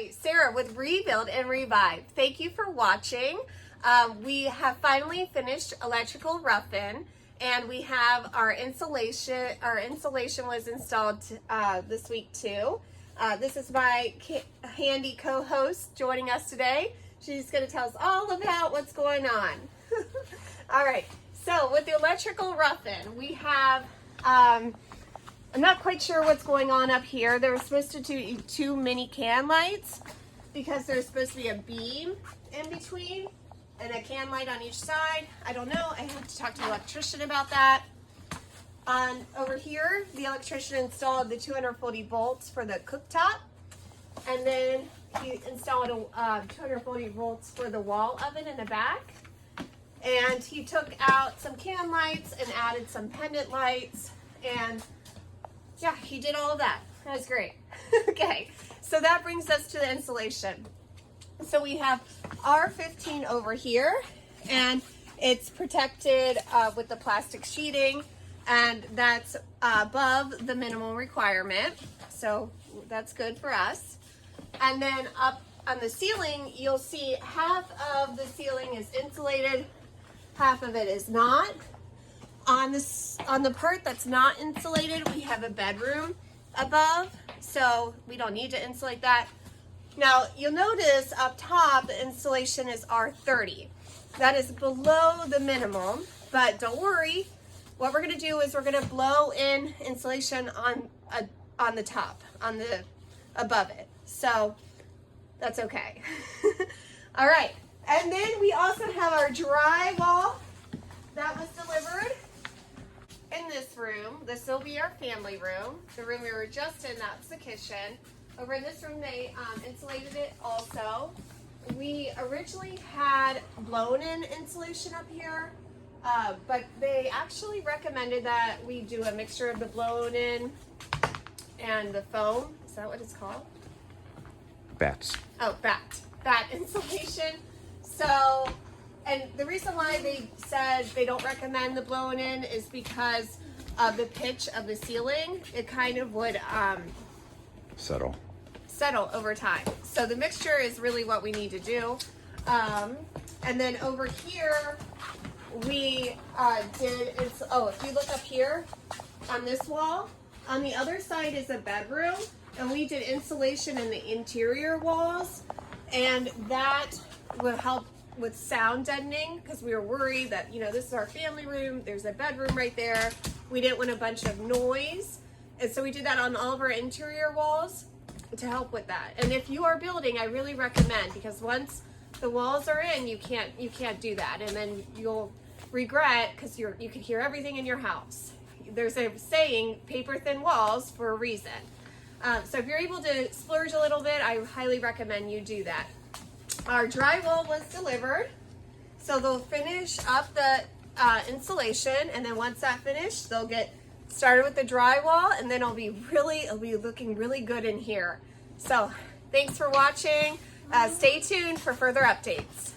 Hi, Sarah with Rebuild and Revive. Thank you for watching. We have finally finished electrical rough-in, and we have our insulation. Our insulation was installed this week too. This is my handy co-host joining us today. She's going to tell us all about what's going on. All right, so with the electrical rough-in, we have I'm not quite sure what's going on up here. They were supposed to do two mini can lights because there's supposed to be a beam in between and a can light on each side. I don't know. I have to talk to the electrician about that. Over here, the electrician installed the 240 volts for the cooktop, and then he installed a 240 volts for the wall oven in the back. And he took out some can lights and added some pendant lights, and yeah, he did all of that. That was great. Okay, so that brings us to the insulation. So we have R15 over here, and it's protected with the plastic sheeting, and that's above the minimum requirement. So that's good for us. And then up on the ceiling, you'll see half of the ceiling is insulated, half of it is not. On the part that's not insulated, we have a bedroom above, so we don't need to insulate that. Now, you'll notice up top, the insulation is R30. That is below the minimum, but don't worry. What we're gonna do is we're gonna blow in insulation on the top, above it. So that's okay. All right, and then we also have our drywall that was delivered. In this room, this will be our family room. The room we were just in, that's the kitchen. Over in this room, they insulated it also. We originally had blown-in insulation up here, but they actually recommended that we do a mixture of the blown-in and the foam. Is that what it's called? Bats. Oh, bat insulation. So, and the reason why they said they don't recommend the blown in is because of the pitch of the ceiling. It kind of would settle over time. So the mixture is really what we need to do. And then over here, we if you look up here on this wall, on the other side is a bedroom, and we did insulation in the interior walls, and that will help with sound deadening, because we were worried that, this is our family room, there's a bedroom right there. We didn't want a bunch of noise. And so we did that on all of our interior walls to help with that. And if you are building, I really recommend, because once the walls are in, you can't do that. And then you'll regret, because you can hear everything in your house. There's a saying, paper thin walls, for a reason. So if you're able to splurge a little bit, I highly recommend you do that. Our drywall was delivered, so they'll finish up the insulation, and then once that finished, they'll get started with the drywall, and then it'll be looking really good in here. So thanks for watching. Stay tuned for further updates.